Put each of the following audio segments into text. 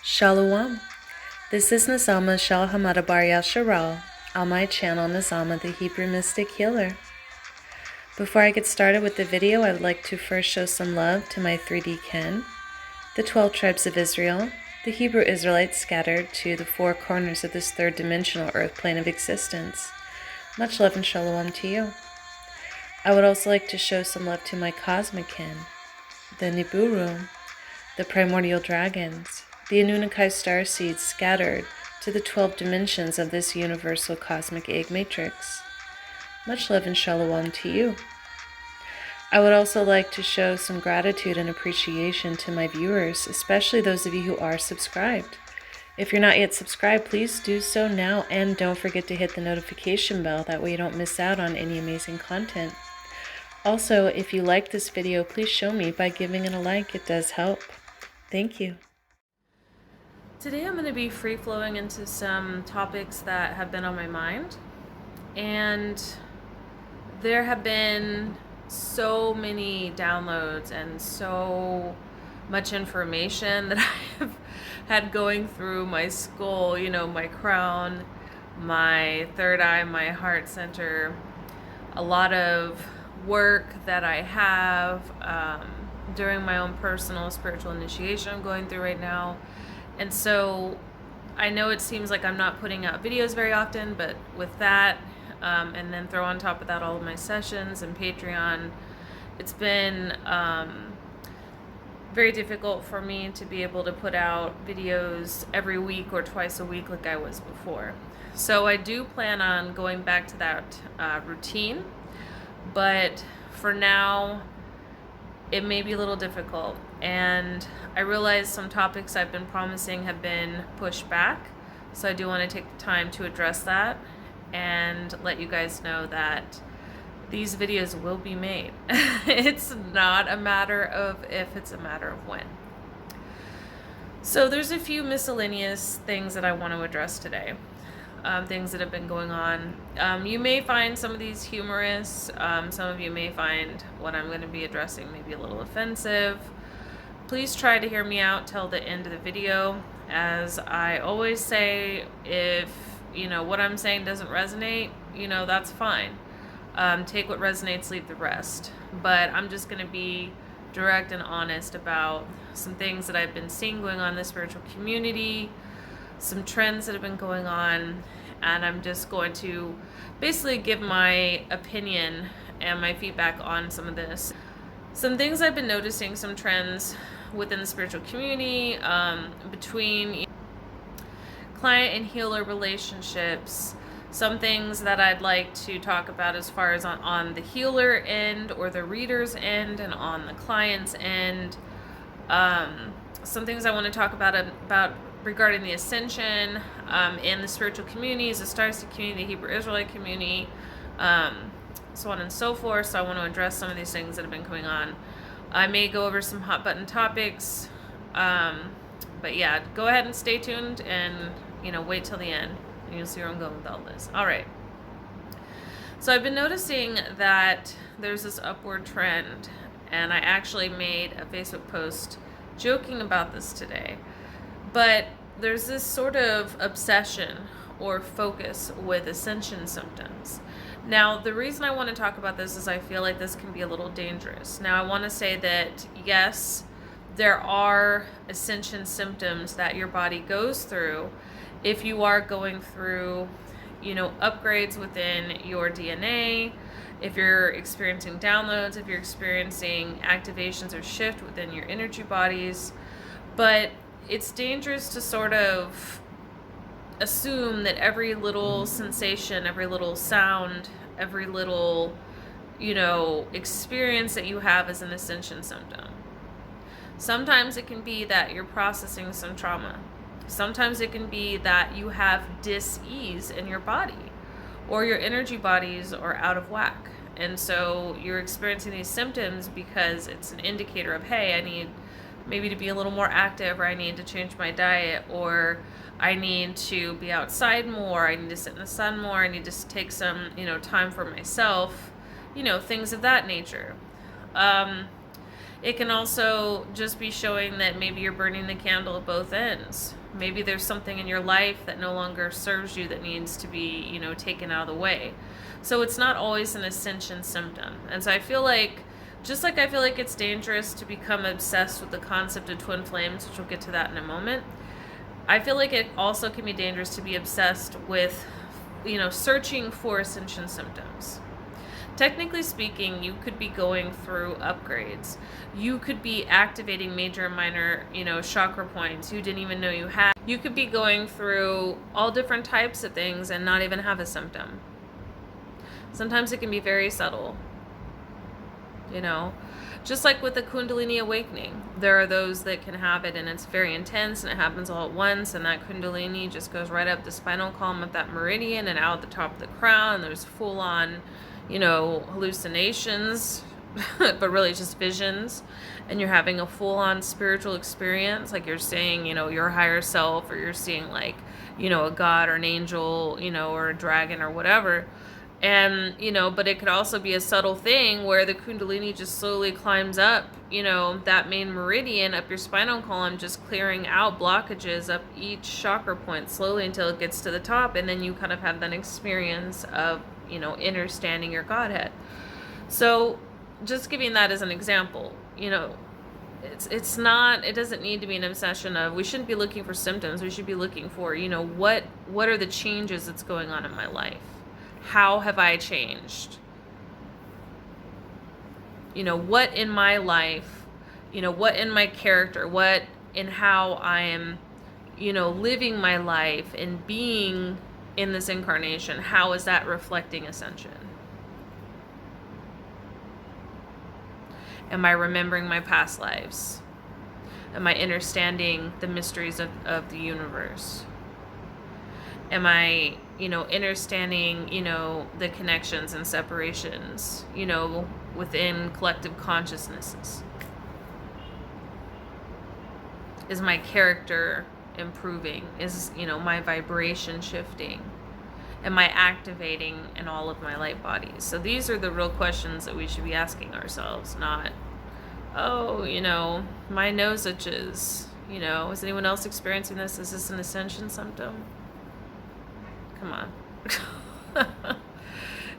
Shalom. This is Nazama Shal Hamada Bar Yasharal on my channel Nazama the Hebrew Mystic Healer. Before I get started with the video, I would like to first show some love to my 3D kin, the 12 tribes of Israel, the Hebrew Israelites scattered to the four corners of this third dimensional earth plane of existence. Much love and shalom to you. I would also like to show some love to my cosmic kin, the Nibiru, the primordial dragons, the Anunnaki starseeds scattered to the 12 dimensions of this universal cosmic egg matrix. Much love and shalom to you. I would also like to show some gratitude and appreciation to my viewers, especially those of you who are subscribed. If you're not yet subscribed, please do so now, and don't forget to hit the notification bell, that way you don't miss out on any amazing content. Also, if you like this video, please show me by giving it a like. It does help. Thank you. Today I'm going to be free-flowing into some topics that have been on my mind, and there have been so many downloads and so much information that I have had going through my skull, my crown, my third eye, my heart center, a lot of work that I have during my own personal spiritual initiation I'm going through right now. And so I know it seems like I'm not putting out videos very often, but with that, and then throw on top of that all of my sessions and Patreon, it's been very difficult for me to be able to put out videos every week or twice a week like I was before. So I do plan on going back to that routine, but for now, it may be a little difficult. And I realize some topics I've been promising have been pushed back, so I do want to take the time to address that and let you guys know that these videos will be made. It's not a matter of if, it's a matter of when. So there's a few miscellaneous things that I want to address today. Things that have been going on. You may find some of these humorous. Some of you may find what I'm going to be addressing maybe a little offensive. Please try to hear me out till the end of the video. As I always say, if what I'm saying doesn't resonate, that's fine. Take what resonates, leave the rest. But I'm just going to be direct and honest about some things that I've been seeing going on in the spiritual community, some trends that have been going on, and I'm just going to basically give my opinion and my feedback on some of this. Some things I've been noticing, some trends within the spiritual community, between client and healer relationships, some things that I'd like to talk about as far as on the healer end or the reader's end, and on the client's end. Some things I want to talk about regarding the Ascension and the spiritual communities, the Starseed community, the Hebrew Israelite community, so on and so forth. So I want to address some of these things that have been going on. I may go over some hot button topics, but yeah, go ahead and stay tuned and wait till the end and you'll see where I'm going with all this. All right. So I've been noticing that there's this upward trend, and I actually made a Facebook post joking about this today. But there's this sort of obsession or focus with ascension symptoms. Now, the reason I want to talk about this is I feel like this can be a little dangerous. Now, I want to say that, yes, there are ascension symptoms that your body goes through if you are going through, upgrades within your DNA, if you're experiencing downloads, if you're experiencing activations or shift within your energy bodies. But it's dangerous to sort of assume that every little sensation, every little sound, every little, experience that you have is an ascension symptom. Sometimes it can be that you're processing some trauma. Sometimes it can be that you have dis-ease in your body, or your energy bodies are out of whack. And so you're experiencing these symptoms because it's an indicator of, hey, I need maybe to be a little more active, or I need to change my diet, or I need to be outside more, I need to sit in the sun more, I need to take some, time for myself, things of that nature. It can also just be showing that maybe you're burning the candle at both ends. Maybe there's something in your life that no longer serves you that needs to be, taken out of the way. So it's not always an ascension symptom. And so I feel like, just like I feel like it's dangerous to become obsessed with the concept of twin flames, which we'll get to that in a moment, I feel like it also can be dangerous to be obsessed with, searching for ascension symptoms. Technically speaking, you could be going through upgrades. You could be activating major and minor, chakra points you didn't even know you had. You could be going through all different types of things and not even have a symptom. Sometimes it can be very subtle. Just like with the Kundalini awakening, there are those that can have it and it's very intense and it happens all at once, and that Kundalini just goes right up the spinal column of that meridian and out the top of the crown. There's full on, hallucinations, but really just visions, and you're having a full on spiritual experience, like you're saying, your higher self, or you're seeing like, a god or an angel, or a dragon or whatever. And, but it could also be a subtle thing where the Kundalini just slowly climbs up, that main meridian up your spinal column, just clearing out blockages up each chakra point slowly until it gets to the top. And then you kind of have that experience of, understanding your Godhead. So just giving that as an example, it's not, it doesn't need to be an obsession of, we shouldn't be looking for symptoms. We should be looking for, what are the changes that's going on in my life? How have I changed? What in my life, what in my character, what in how I am, living my life and being in this incarnation, how is that reflecting ascension? Am I remembering my past lives? Am I understanding the mysteries of the universe? Am I, understanding, the connections and separations, within collective consciousnesses? Is my character improving? Is, my vibration shifting? Am I activating in all of my light bodies? So these are the real questions that we should be asking ourselves, not, my nose itches. Is anyone else experiencing this? Is this an ascension symptom? Come on.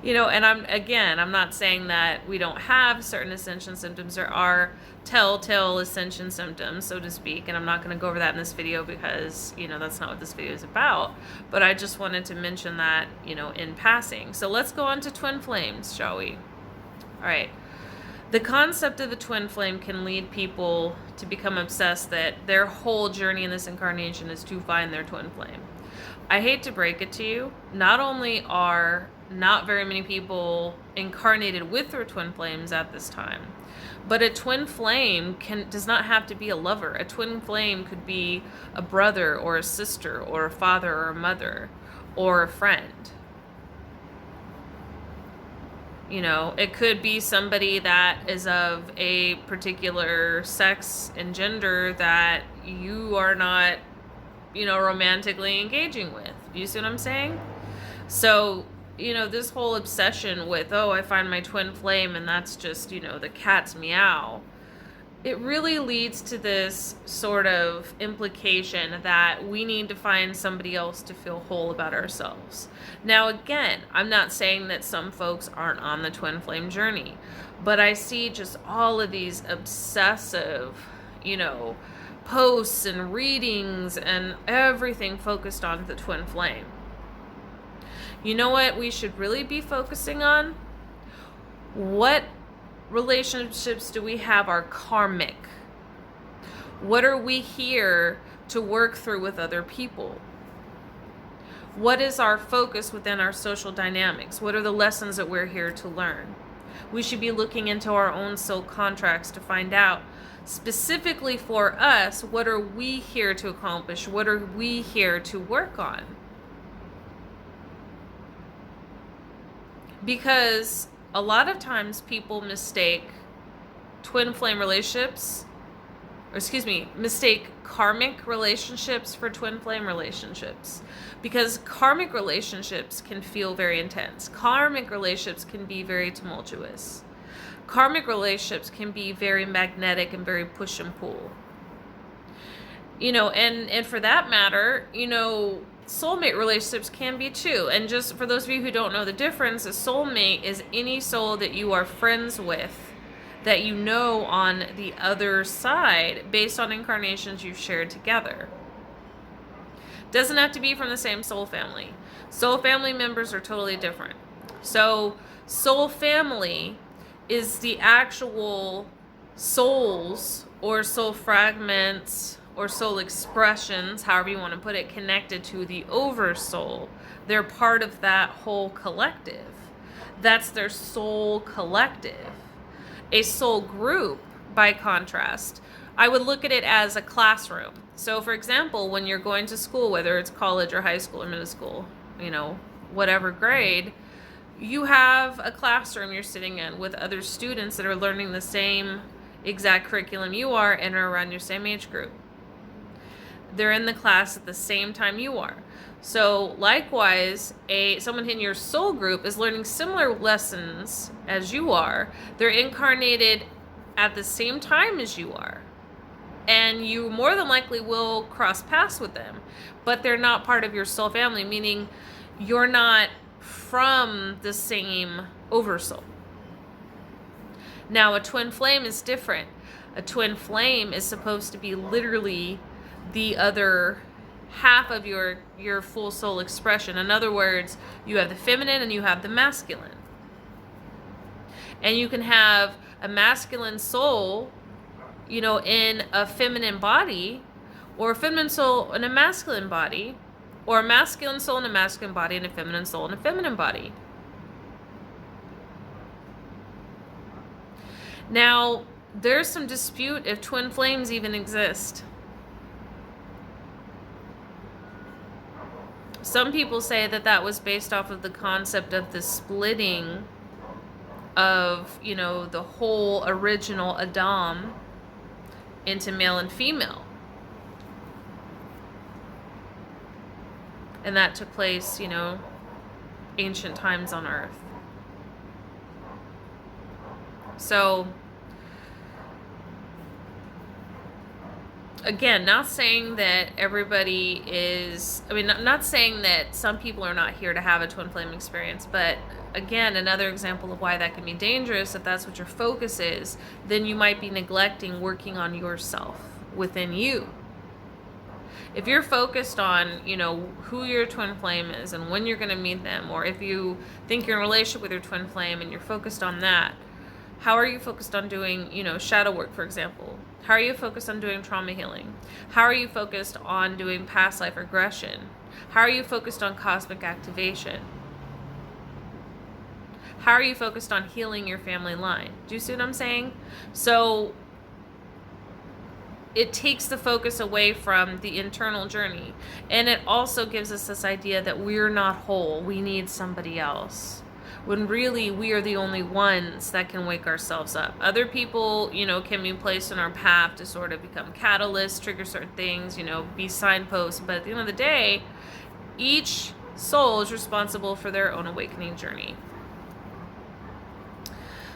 And I'm not saying that we don't have certain ascension symptoms. There are telltale ascension symptoms, so to speak, and I'm not going to go over that in this video because, that's not what this video is about. But I just wanted to mention that, in passing. So let's go on to twin flames, shall we? All right. The concept of the twin flame can lead people to become obsessed that their whole journey in this incarnation is to find their twin flame. I hate to break it to you, not only are not very many people incarnated with their twin flames at this time, but a twin flame does not have to be a lover. A twin flame could be a brother or a sister or a father or a mother or a friend. It could be somebody that is of a particular sex and gender that you are not, romantically engaging with. Do you see what I'm saying? So, this whole obsession with, I find my twin flame and that's just, the cat's meow. It really leads to this sort of implication that we need to find somebody else to feel whole about ourselves. Now, again, I'm not saying that some folks aren't on the twin flame journey, but I see just all of these obsessive, posts and readings and everything focused on the twin flame. You know what we should really be focusing on? What relationships do we have are karmic? What are we here to work through with other people? What is our focus within our social dynamics? What are the lessons that we're here to learn? We should be looking into our own soul contracts to find out specifically for us, what are we here to accomplish? What are we here to work on? Because a lot of times people mistake twin flame relationships, mistake karmic relationships for twin flame relationships. Because karmic relationships can feel very intense. Karmic relationships can be very tumultuous. Karmic relationships can be very magnetic and very push and pull. And for that matter, soulmate relationships can be too. And just for those of you who don't know the difference, a soulmate is any soul that you are friends with, that you know on the other side based on incarnations you've shared together. Doesn't have to be from the same soul family. Soul family members are totally different. So soul family is the actual souls or soul fragments or soul expressions, however you want to put it, connected to the oversoul. They're part of that whole collective. That's their soul collective. A soul group, by contrast, I would look at it as a classroom. So, for example, when you're going to school, whether it's college or high school or middle school, whatever grade, you have a classroom you're sitting in with other students that are learning the same exact curriculum you are and are around your same age group. They're in the class at the same time you are. So likewise, someone in your soul group is learning similar lessons as you are. They're incarnated at the same time as you are. And you more than likely will cross paths with them. But they're not part of your soul family, meaning you're not from the same oversoul. Now, a twin flame is different. A twin flame is supposed to be literally the other half of your full soul expression. In other words, you have the feminine and you have the masculine. And you can have a masculine soul, in a feminine body, or a feminine soul in a masculine body, or a masculine soul in a masculine body and a feminine soul in a feminine body. Now, there's some dispute if twin flames even exist. Some people say that was based off of the concept of the splitting of, the whole original Adam into male and female. And that took place, ancient times on Earth. So, again, not saying that everybody is, not saying that some people are not here to have a twin flame experience, but again, another example of why that can be dangerous, if that's what your focus is, then you might be neglecting working on yourself within you. If you're focused on, who your twin flame is and when you're going to meet them, or if you think you're in a relationship with your twin flame and you're focused on that, how are you focused on doing, shadow work, for example? How are you focused on doing trauma healing? How are you focused on doing past life regression? How are you focused on cosmic activation? How are you focused on healing your family line? Do you see what I'm saying? So it takes the focus away from the internal journey. And it also gives us this idea that we're not whole. We need somebody else. When really we are the only ones that can wake ourselves up. Other people, can be placed in our path to sort of become catalysts, trigger certain things, be signposts. But at the end of the day, each soul is responsible for their own awakening journey.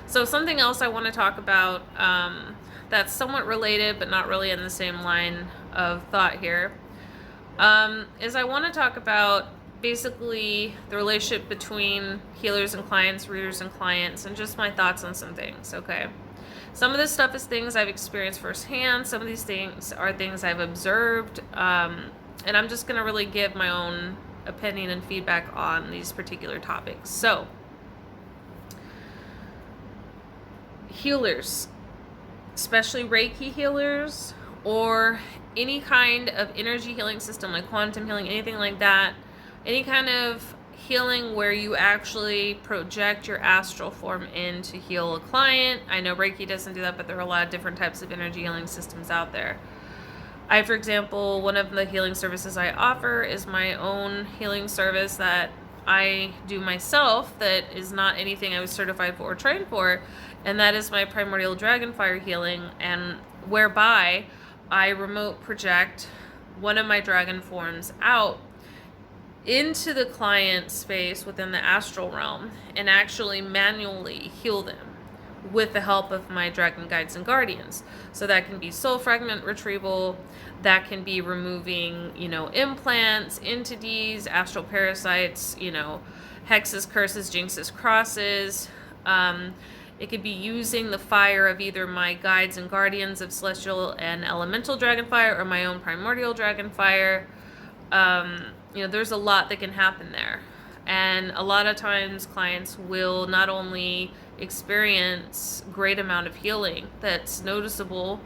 So something else I want to talk about that's somewhat related but not really in the same line of thought here is I want to talk about basically the relationship between healers and clients, readers and clients, and just my thoughts on some things, okay? Some of this stuff is things I've experienced firsthand. Some of these things are things I've observed, and I'm just going to really give my own opinion and feedback on these particular topics. So, healers, especially Reiki healers, or any kind of energy healing system like quantum healing, anything like that, any kind of healing where you actually project your astral form in to heal a client. I know Reiki doesn't do that, but there are a lot of different types of energy healing systems out there. For example, one of the healing services I offer is my own healing service that I do myself that is not anything I was certified for or trained for, and that is my Primordial Dragonfire healing, and whereby I remote project one of my dragon forms out into the client space within the astral realm and actually manually heal them with the help of my dragon guides and guardians. So that can be soul fragment retrieval, that can be removing, implants, entities, astral parasites, hexes, curses, jinxes, crosses. It could be using the fire of either my guides and guardians of celestial and elemental dragon fire or my own primordial dragon fire. There's a lot that can happen there. And a lot of times clients will not only experience great amount of healing that's noticeable.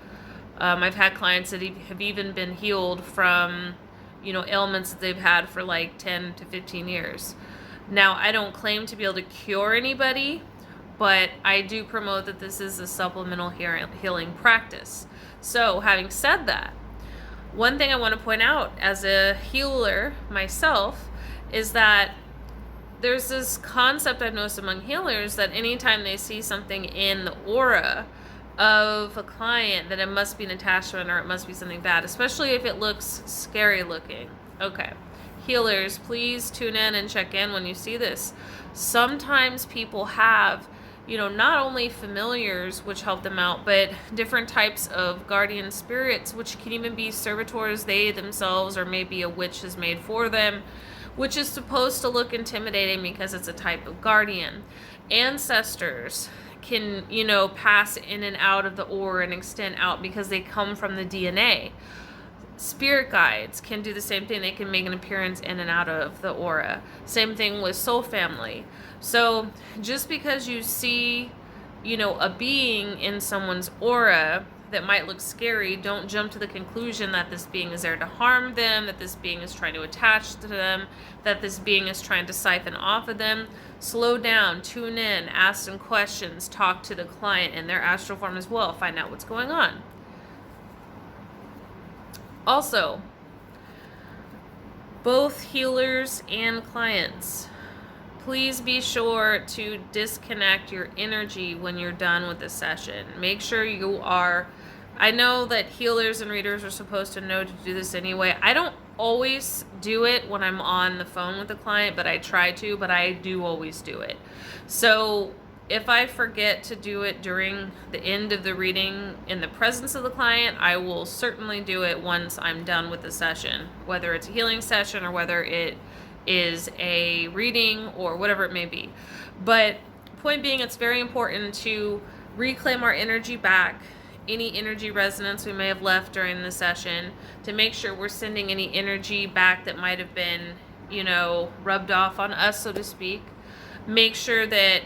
I've had clients that have even been healed from, ailments that they've had for like 10 to 15 years. Now, I don't claim to be able to cure anybody, but I do promote that this is a supplemental healing practice. So, having said that, one thing I want to point out as a healer myself is that there's this concept I've noticed among healers that anytime they see something in the aura of a client, that it must be an attachment or it must be something bad, especially if it looks scary looking. Okay, healers, please tune in and check in when you see this. Sometimes people have, not only familiars which help them out, but different types of guardian spirits, which can even be servitors they themselves, or maybe a witch has made for them, which is supposed to look intimidating because it's a type of guardian. Ancestors can, pass in and out of the aura and extend out because they come from the DNA. Spirit guides can do the same thing. They can make an appearance in and out of the aura. Same thing with soul family. So just because you see, a being in someone's aura that might look scary, don't jump to the conclusion that this being is there to harm them, that this being is trying to attach to them, that this being is trying to siphon off of them. Slow down, tune in, ask some questions, talk to the client in their astral form as well, find out what's going on. Also, both healers and clients, please be sure to disconnect your energy when you're done with the session. Make sure you are, I know that healers and readers are supposed to know to do this anyway. I don't always do it when I'm on the phone with the client, but I try to, but I do always do it. So if I forget to do it during the end of the reading in the presence of the client, I will certainly do it once I'm done with the session, whether it's a healing session or whether it is a reading or whatever it may be. But point being, it's very important to reclaim our energy back, any energy resonance we may have left during the session, to make sure we're sending any energy back that might have been, rubbed off on us, so to speak. Make sure that,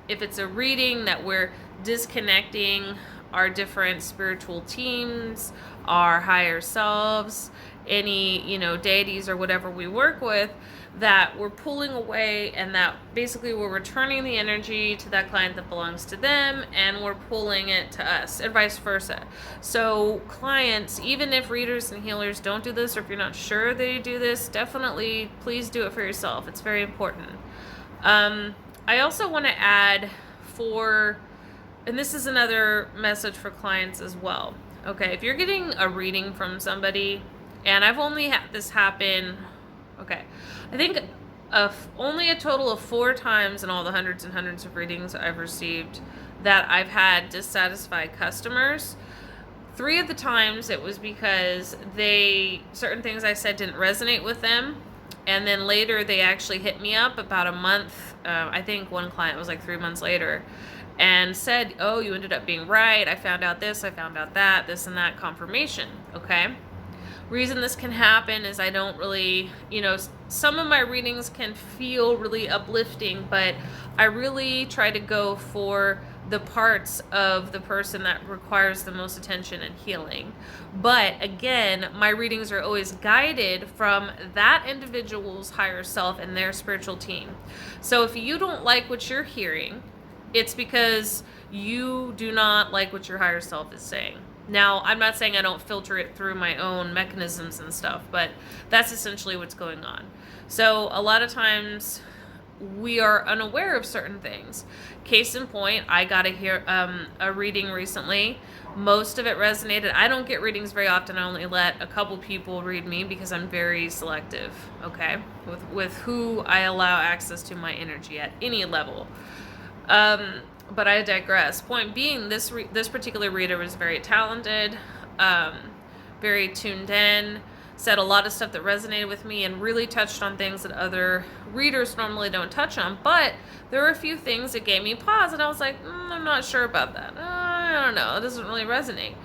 if it's a reading, that we're disconnecting our different spiritual teams, our higher selves, any, deities or whatever we work with, that we're pulling away, and that basically we're returning the energy to that client that belongs to them, and we're pulling it to us, and vice versa. So clients, even if readers and healers don't do this, or if you're not sure they do this, definitely please do it for yourself. It's very important. I also want to add and this is another message for clients as well. Okay, if you're getting a reading from somebody, and I've only had this happen, I think only a total of 4 times in all the hundreds and hundreds of readings I've received that I've had dissatisfied customers. 3 of the times it was because certain things I said didn't resonate with them. And then later they actually hit me up about a month. I think one client was like 3 months later and said, oh, you ended up being right. I found out this, I found out that, this and that confirmation. Okay. Reason this can happen is I don't really, some of my readings can feel really uplifting, but I really try to go for the parts of the person that requires the most attention and healing. But again, my readings are always guided from that individual's higher self and their spiritual team. So if you don't like what you're hearing, it's because you do not like what your higher self is saying. Now, I'm not saying I don't filter it through my own mechanisms and stuff, but that's essentially what's going on. So a lot of times we are unaware of certain things. Case in point, I got a reading recently. Most of it resonated. I don't get readings very often. I only let a couple people read me because I'm very selective, okay, with who I allow access to my energy at any level. But I digress. Point being, this particular reader was very talented, very tuned in, said a lot of stuff that resonated with me, and really touched on things that other readers normally don't touch on. But there were a few things that gave me pause, and I was like, I'm not sure about that. I don't know. It doesn't really resonate.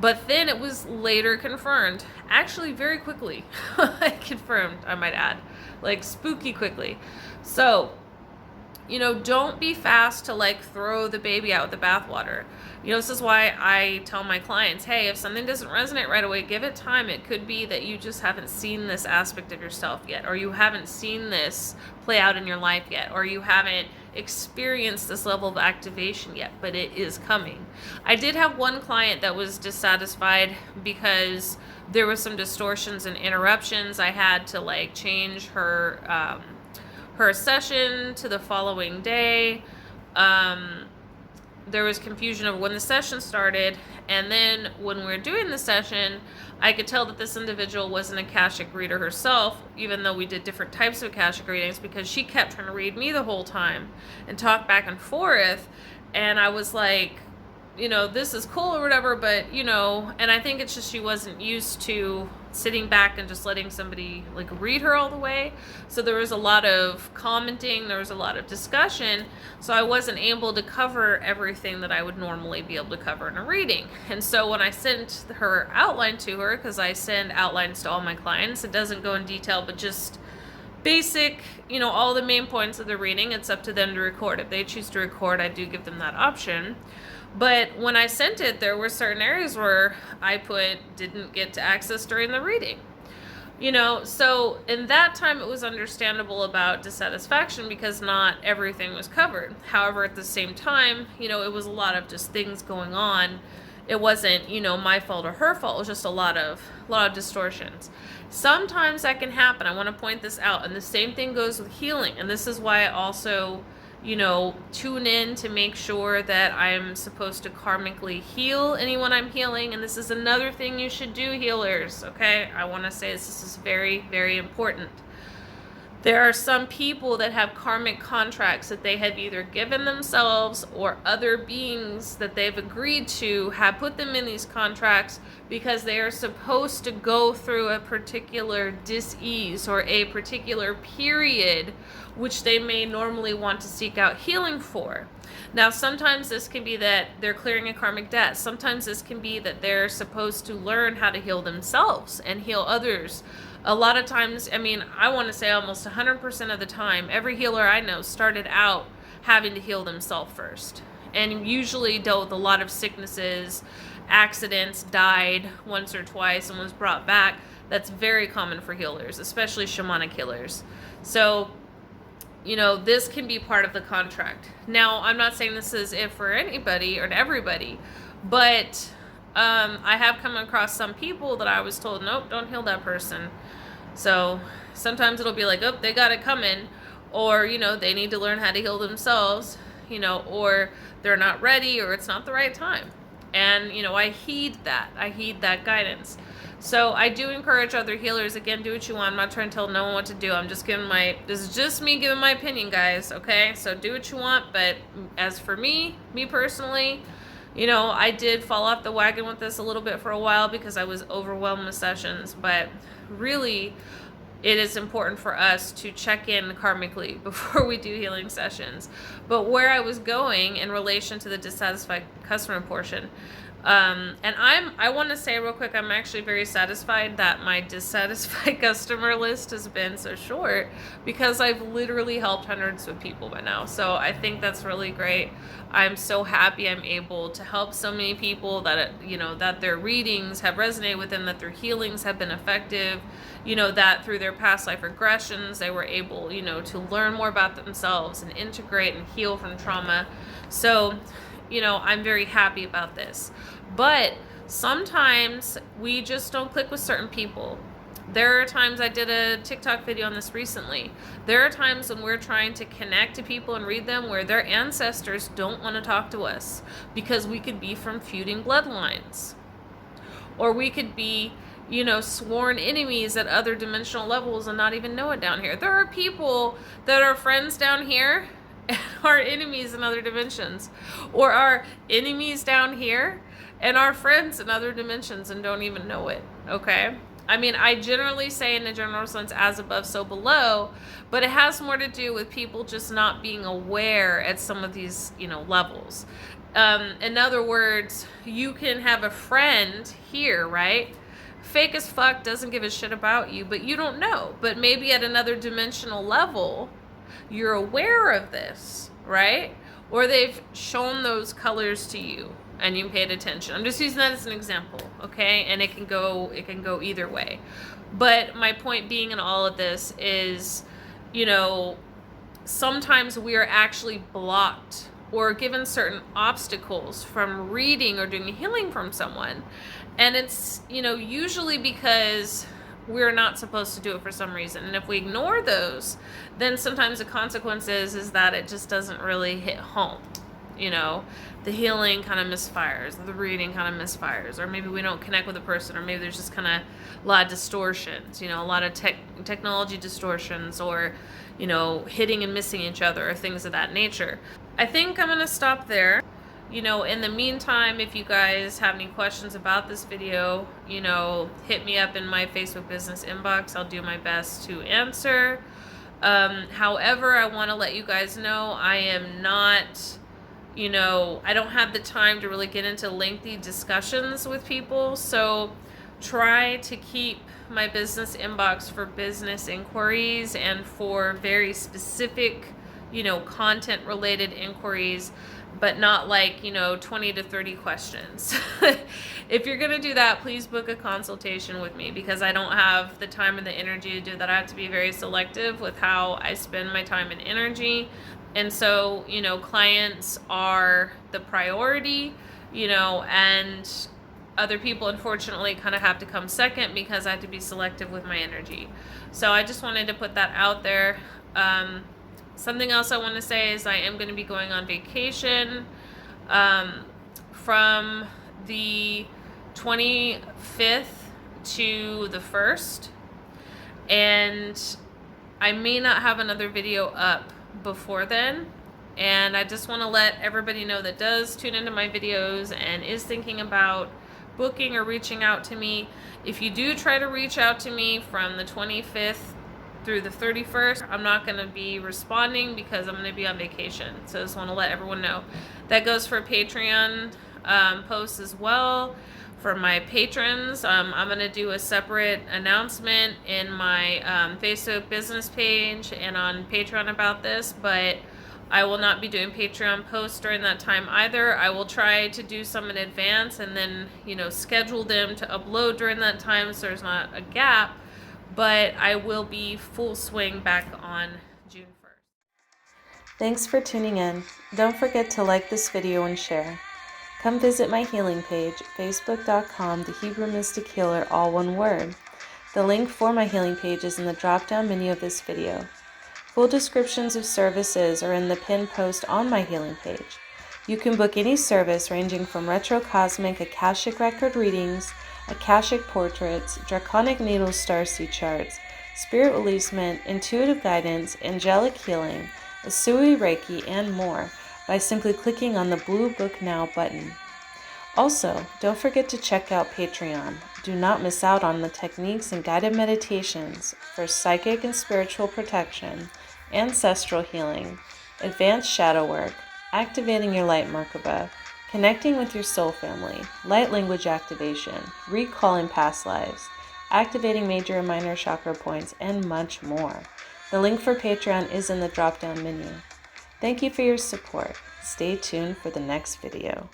But then it was later confirmed, actually very quickly. Confirmed, I might add, like spooky quickly. So, you know, don't be fast to like throw the baby out with the bathwater. You know, this is why I tell my clients, hey, if something doesn't resonate right away, give it time. It could be that you just haven't seen this aspect of yourself yet, or you haven't seen this play out in your life yet, or you haven't experienced this level of activation yet, but it is coming. I did have one client that was dissatisfied because there was some distortions and interruptions. I had to like change her session to the following day. There was confusion of when the session started, and then when we were doing the session, I could tell that this individual was an akashic reader herself, even though we did different types of akashic readings, because she kept trying to read me the whole time and talk back and forth. And I was like, you know, this is cool or whatever, but, you know, and I think it's just she wasn't used to sitting back and just letting somebody like read her all the way. So there was a lot of commenting, there was a lot of discussion, so I wasn't able to cover everything that I would normally be able to cover in a reading. And so when I sent her outline to her, because I send outlines to all my clients, it doesn't go in detail, but just basic, you know, all the main points of the reading. It's up to them to record. If they choose to record, I do give them that option. But when I sent it, there were certain areas where I didn't get to access during the reading. You know, so in that time it was understandable about dissatisfaction because not everything was covered. However, at the same time, you know, it was a lot of just things going on. It wasn't, you know, my fault or her fault. It was just a lot of distortions. Sometimes that can happen. I want to point this out. And the same thing goes with healing. And this is why I also, you know, tune in to make sure that I'm supposed to karmically heal anyone I'm healing. And this is another thing you should do, healers, okay? I want to say this is very, very important. There are some people that have karmic contracts that they have either given themselves or other beings that they've agreed to have put them in these contracts because they are supposed to go through a particular dis-ease or a particular period which they may normally want to seek out healing for. Now, sometimes this can be that they're clearing a karmic debt. Sometimes this can be that they're supposed to learn how to heal themselves and heal others. A lot of times, I mean, I want to say almost 100% of the time, every healer I know started out having to heal themselves first. And usually dealt with a lot of sicknesses, accidents, died once or twice and was brought back. That's very common for healers, especially shamanic healers. So, you know, this can be part of the contract. Now, I'm not saying this is it for anybody or everybody, but I have come across some people that I was told, nope, don't heal that person. So sometimes it'll be like, oh, they got it coming, or, you know, they need to learn how to heal themselves, you know, or they're not ready, or it's not the right time. And, you know, I heed that guidance. So I do encourage other healers, again, do what you want. I'm not trying to tell no one what to do. I'm just this is just me giving my opinion, guys, okay? So do what you want, but as for me personally, you know, I did fall off the wagon with this a little bit for a while because I was overwhelmed with sessions, but really it is important for us to check in karmically before we do healing sessions. But where I was going in relation to the dissatisfied customer portion, and I want to say real quick, I'm actually very satisfied that my dissatisfied customer list has been so short because I've literally helped hundreds of people by now. So I think that's really great. I'm so happy I'm able to help so many people that, you know, that their readings have resonated with them, that their healings have been effective, you know, that through their past life regressions, they were able, you know, to learn more about themselves and integrate and heal from trauma. So, you know, I'm very happy about this. But sometimes we just don't click with certain people. There are times, I did a TikTok video on this recently. There are times when we're trying to connect to people and read them where their ancestors don't want to talk to us because we could be from feuding bloodlines. Or we could be, you know, sworn enemies at other dimensional levels and not even know it down here. There are people that are friends down here and our enemies in other dimensions, or our enemies down here and our friends in other dimensions and don't even know it, okay? I mean, I generally say in a general sense, as above, so below, but it has more to do with people just not being aware at some of these, levels. In other words, you can have a friend here, right? Fake as fuck, doesn't give a shit about you, but you don't know. But maybe at another dimensional level, you're aware of this, right? Or they've shown those colors to you and you paid attention. I'm just using that as an example, okay? And it can go either way. But my point being in all of this is, sometimes we are actually blocked or given certain obstacles from reading or doing healing from someone. And it's, usually because we're not supposed to do it for some reason. And if we ignore those, then sometimes the consequence is that it just doesn't really hit home. The healing kind of misfires, the reading kind of misfires, or maybe we don't connect with a person, or maybe there's just kind of a lot of distortions, a lot of technology distortions, or, hitting and missing each other, or things of that nature. I think I'm going to stop there. In the meantime, if you guys have any questions about this video, hit me up in my Facebook business inbox. I'll do my best to answer. However, I want to let you guys know I am not, I don't have the time to really get into lengthy discussions with people. So try to keep my business inbox for business inquiries and for very specific, content related inquiries, but not like, 20 to 30 questions. If you're going to do that, please book a consultation with me, because I don't have the time and the energy to do that. I have to be very selective with how I spend my time and energy. And so, clients are the priority, and other people, unfortunately, kind of have to come second, because I have to be selective with my energy. So I just wanted to put that out there. Something else I want to say is I am going to be going on vacation from the 25th to the 1st. And I may not have another video up before then. And I just want to let everybody know that does tune into my videos and is thinking about booking or reaching out to me. If you do try to reach out to me from the 25th through the 31st, I'm not going to be responding because I'm going to be on vacation. So I just want to let everyone know. That goes for Patreon posts as well. For my patrons, I'm going to do a separate announcement in my Facebook business page and on Patreon about this, but I will not be doing Patreon posts during that time either. I will try to do some in advance and then, schedule them to upload during that time so there's not a gap. But I will be full swing back on June 1st. Thanks for tuning in. Don't forget to like this video and share. Come visit my healing page, facebook.com, The Hebrew Mystic Healer, all one word. The link for my healing page is in the drop-down menu of this video. Full descriptions of services are in the pinned post on my healing page. You can book any service ranging from retro cosmic akashic record readings, akashic portraits, draconic needle starseed charts, spirit releasement, intuitive guidance, angelic healing, Usui, Reiki, and more by simply clicking on the blue Book Now button. Also, don't forget to check out Patreon. Do not miss out on the techniques and guided meditations for psychic and spiritual protection, ancestral healing, advanced shadow work, activating your light Merkaba, connecting with your soul family, light language activation, recalling past lives, activating major and minor chakra points, and much more. The link for Patreon is in the drop-down menu. Thank you for your support. Stay tuned for the next video.